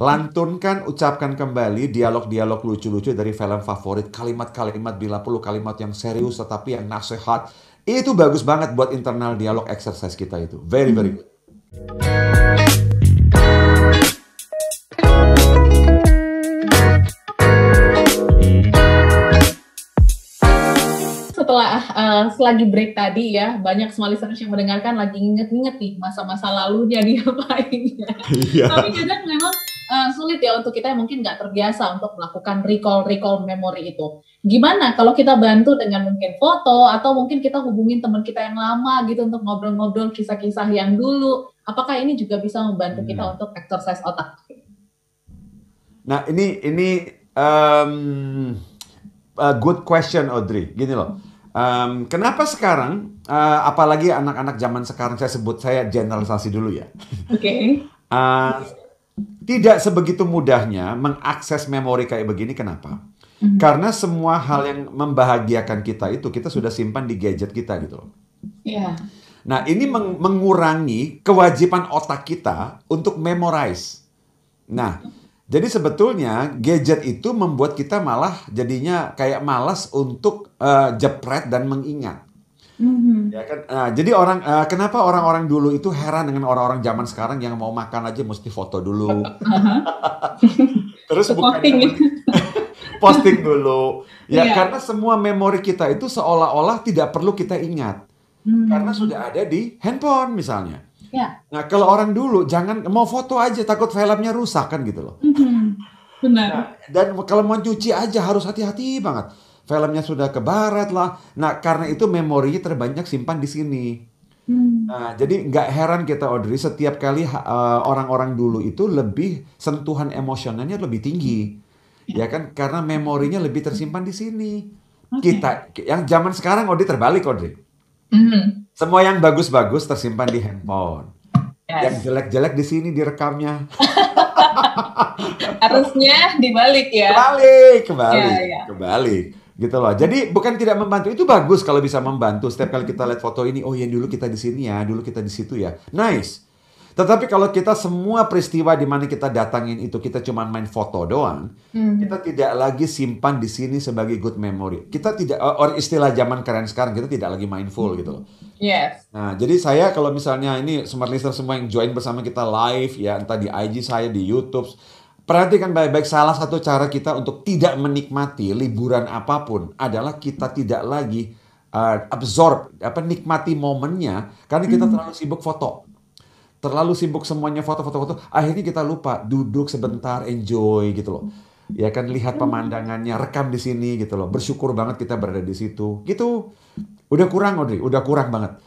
Lantunkan, ucapkan kembali dialog-dialog lucu-lucu dari film favorit, kalimat-kalimat bila perlu kalimat yang serius tetapi yang nasihat. Itu bagus banget buat internal dialog exercise kita itu. Very, very good. Setelah selagi break tadi ya, banyak semua listeners yang mendengarkan lagi nginget-nginget nih masa-masa lalunya dia ngapain ya. Iya. Tapi kadang memang sulit ya untuk kita yang mungkin nggak terbiasa untuk melakukan recall memory itu. Gimana kalau kita bantu dengan mungkin foto atau mungkin kita hubungin teman kita yang lama gitu untuk ngobrol-ngobrol kisah-kisah yang dulu. Apakah ini juga bisa membantu kita untuk exercise otak? Nah, ini good question, Audrey. Gini loh. Kenapa sekarang, apalagi anak-anak zaman sekarang, saya generalisasi dulu ya. Oke. Tidak sebegitu mudahnya mengakses memori kayak begini. Kenapa? Karena semua hal yang membahagiakan kita itu kita sudah simpan di gadget kita gitu loh. Iya. Nah, ini mengurangi kewajiban otak kita untuk memorize. Nah, jadi sebetulnya gadget itu membuat kita malah jadinya kayak malas untuk jepret dan mengingat. Ya kan? Jadi kenapa orang-orang dulu itu heran dengan orang-orang zaman sekarang yang mau makan aja mesti foto dulu. Terus posting dulu. Ya, karena semua memori kita itu seolah-olah tidak perlu kita ingat. Karena sudah ada di handphone misalnya. Ya. Nah, kalau orang dulu jangan mau foto aja takut filmnya rusak kan gitu loh. Benar. Nah, dan kalau mau cuci aja harus hati-hati banget. Filmnya sudah ke barat lah. Nah, karena itu memorinya terbanyak simpan di sini. Nah, jadi nggak heran kita, Audrey, setiap kali orang-orang dulu itu lebih sentuhan emosionalnya lebih tinggi. Ya kan? Karena memorinya lebih tersimpan di sini. Kita yang zaman sekarang, Audrey, terbalik, Audrey. Semua yang bagus-bagus tersimpan di handphone. Yang jelek-jelek di sini direkamnya. Harusnya dibalik ya. Kebalik. Gitu loh. Jadi bukan tidak membantu, itu bagus kalau bisa membantu. Setiap kali kita lihat foto ini, oh ya dulu kita di sini ya, dulu kita di situ ya. Nice. Tetapi kalau kita semua peristiwa di mana kita datangin itu kita cuma main foto doang, kita tidak lagi simpan di sini sebagai good memory. Kita tidak, istilah zaman keren sekarang, kita tidak lagi mindful gitu loh. Yes. Nah, jadi saya kalau misalnya ini smart listener semua yang join bersama kita live ya, entah di IG saya, di YouTube, perhatikan baik-baik, salah satu cara kita untuk tidak menikmati liburan apapun adalah kita tidak lagi nikmati momennya karena kita terlalu sibuk foto. Terlalu sibuk semuanya foto-foto, akhirnya kita lupa duduk sebentar, enjoy gitu loh. Ya kan, lihat pemandangannya, rekam di sini gitu loh. Bersyukur banget kita berada di situ. Gitu. Udah kurang, Audrey, udah kurang banget.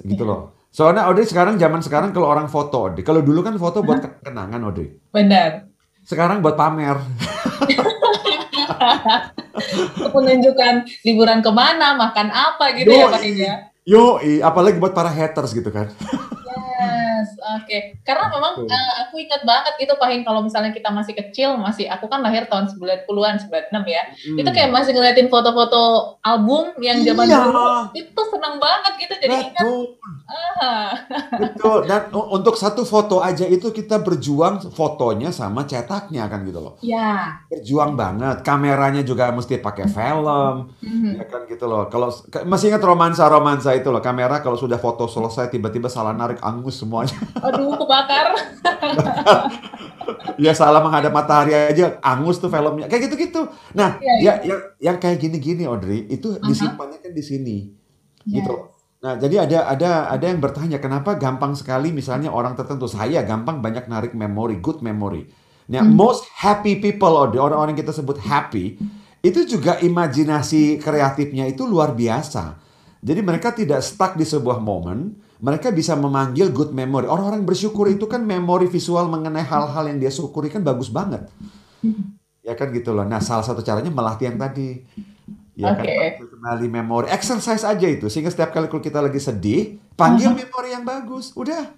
Gitu loh. Soalnya Audrey zaman sekarang kalau orang foto, Audrey, kalau dulu kan foto buat kenangan, Audrey. Benar. Sekarang buat pamer. Untuk menunjukkan liburan kemana, makan apa gitu ya Pak ya. Apalagi buat para haters gitu kan. Yes, oke. Karena memang aku ingat banget itu Pahin, kalau misalnya kita masih kecil, aku kan lahir tahun 90-an, 96 ya. Itu kayak masih ngeliatin foto-foto album yang zaman dulu. Itu senang banget gitu, jadi ingat. Betul. Dan untuk satu foto aja itu kita berjuang fotonya sama cetaknya kan gitu loh. Ya. Berjuang banget. Kameranya juga mesti pakai film. Ya kan gitu loh. Kalau masih ingat romansa itu loh, kamera kalau sudah foto selesai tiba-tiba salah narik, angus semuanya. Aduh, kebakar. Ya salah menghadap matahari aja angus tuh filmnya. Kayak gitu-gitu. Nah, yang kayak gini-gini, Audrey, itu disimpannya kan di sini. Gitu. Nah, jadi ada yang bertanya kenapa gampang sekali misalnya orang tertentu, saya gampang banyak narik memori, good memory. Nah, most happy people, orang-orang yang kita sebut happy, itu juga imajinasi kreatifnya itu luar biasa. Jadi mereka tidak stuck di sebuah momen, mereka bisa memanggil good memory. Orang-orang bersyukur itu kan memori visual mengenai hal-hal yang dia syukuri kan bagus banget. Ya kan gitu loh. Nah, salah satu caranya melatih yang tadi. Ya kan, kembali memori, exercise aja itu. Sehingga setiap kali kalau kita lagi sedih, panggil memori yang bagus. Udah,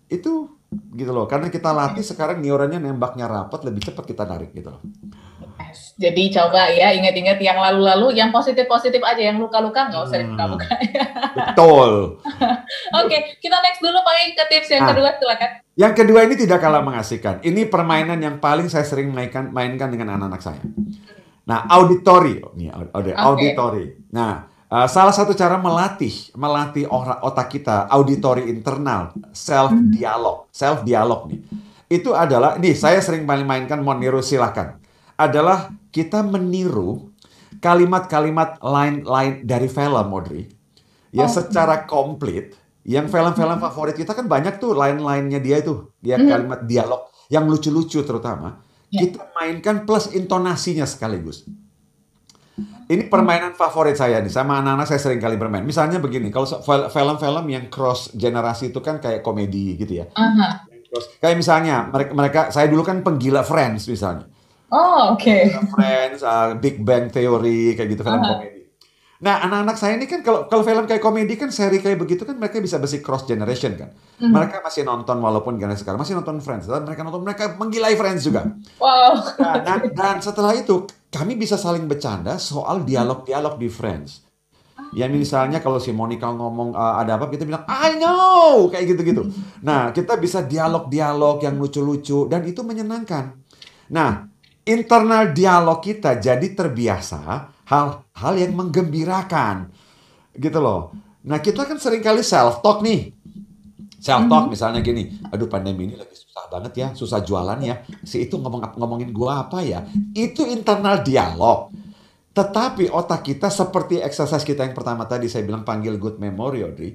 itu gitu loh. Karena kita latih sekarang neuronnya nembaknya rapat, lebih cepat kita narik gitu loh. Yes. Jadi coba ya ingat-ingat yang lalu-lalu, yang positif-positif aja, yang luka-luka nggak usah dibuka-buka. Betul. Oke, kita next dulu Pak ke tips yang kedua, silakan. Yang kedua ini tidak kalah mengasihkan. Ini permainan yang paling saya sering mainkan dengan anak-anak saya. Nah, auditory. Auditory. Nah, salah satu cara melatih otak kita, auditory internal, self dialog nih. Itu adalah, saya sering mainkan, mau niru silahkan. Adalah kita meniru kalimat-kalimat line dari film, Audrey. Ya, secara komplit. Yang film-film favorit kita kan banyak tuh line-line-nya dia itu. Dia kalimat dialog yang lucu-lucu terutama. Kita mainkan plus intonasinya sekaligus. Ini permainan favorit saya nih. Sama anak-anak saya sering kali bermain. Misalnya begini, kalau film-film yang cross generasi itu kan kayak komedi gitu ya. Kayak misalnya, saya dulu kan penggila Friends misalnya. Oh, oke. Friends, Big Bang Theory, kayak gitu film komedi. Nah, anak-anak saya ini kan kalau film kayak komedi kan, seri kayak begitu kan, mereka bisa bersih cross generation kan. Mereka masih nonton, walaupun generasi sekarang masih nonton Friends. Dan mereka menggilai Friends juga. Wow. Dan setelah itu kami bisa saling bercanda soal dialog-dialog di Friends. Ya misalnya kalau si Monica ngomong ada apa, kita bilang I know, kayak gitu-gitu. Nah, kita bisa dialog-dialog yang lucu-lucu dan itu menyenangkan. Nah, internal dialog kita jadi terbiasa hal-hal yang menggembirakan. Gitu loh. Nah, kita kan seringkali self-talk nih. Self-talk misalnya gini, aduh pandemi ini lagi susah banget ya, susah jualan ya. Si itu ngomongin gua apa ya? Itu internal dialog. Tetapi otak kita seperti exercise kita yang pertama tadi saya bilang panggil good memory, Audrey.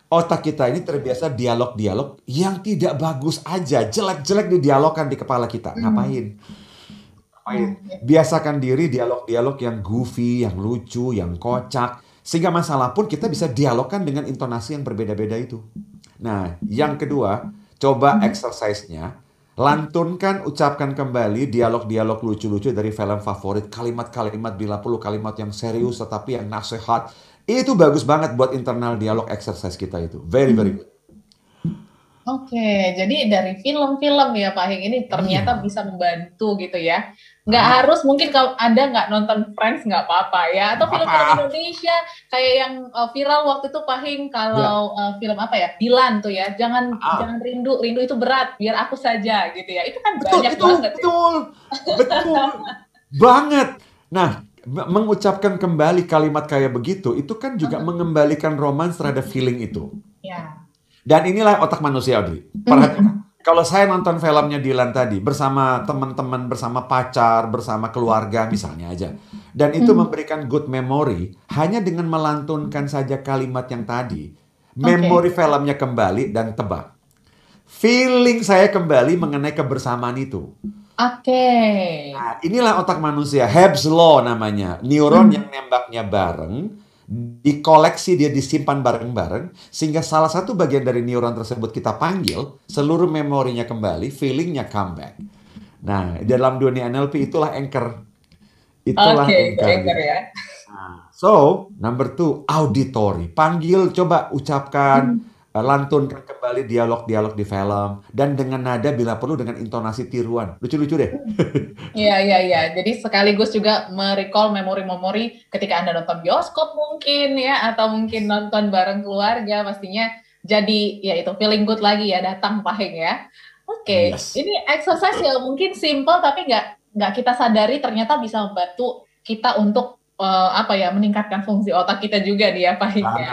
Otak kita ini terbiasa dialog-dialog yang tidak bagus aja, jelek-jelek didialogkan di kepala kita. Ngapain? Biasakan diri dialog-dialog yang goofy, yang lucu, yang kocak. Sehingga masalah pun kita bisa dialogkan dengan intonasi yang berbeda-beda itu. Nah, yang kedua, coba exercise-nya. Lantunkan, ucapkan kembali dialog-dialog lucu-lucu dari film favorit. Kalimat-kalimat bila perlu kalimat yang serius tetapi yang nasihat. Itu bagus banget buat internal dialog exercise kita itu. Very, very good. Oke, jadi dari film-film ya Pak Hing ini ternyata bisa membantu gitu ya. Nggak harus, mungkin kalau Anda nggak nonton Friends nggak apa-apa ya. Atau film-film Indonesia kayak yang viral waktu itu Pak Hing, kalau film apa ya, Dilan tuh ya. Jangan rindu itu berat, biar aku saja gitu ya. Itu kan banyak banget. Betul banget. Nah, mengucapkan kembali kalimat kayak begitu, itu kan juga mengembalikan romans terhadap feeling itu. Ya. Dan inilah otak manusia, Audrey. Perhatikan. Kalau saya nonton filmnya Dilan tadi, bersama teman-teman, bersama pacar, bersama keluarga misalnya aja. Dan itu memberikan good memory, hanya dengan melantunkan saja kalimat yang tadi. Memori filmnya kembali dan tebak. Feeling saya kembali mengenai kebersamaan itu. Nah, inilah otak manusia, Hebb's Law namanya. Neuron yang nembaknya bareng, dikoleksi, dia disimpan bareng-bareng, sehingga salah satu bagian dari neuron tersebut kita panggil, seluruh memorinya kembali, feelingnya come back. Nah, dalam dunia NLP itulah anchor. Itulah anchor ya. Nah, so, number 2, auditory. Panggil, coba ucapkan, lantunkan kembali dialog-dialog di film, dan dengan nada bila perlu dengan intonasi tiruan. Lucu-lucu deh. Iya. Jadi sekaligus juga merecall memori-memori ketika Anda nonton bioskop mungkin ya, atau mungkin nonton bareng keluarga, pastinya jadi ya itu feeling good lagi ya, datang Pak Hing ya. Ini exercise yang mungkin simple tapi nggak kita sadari ternyata bisa membantu kita untuk meningkatkan fungsi otak kita juga nih ya Pak Hing ya.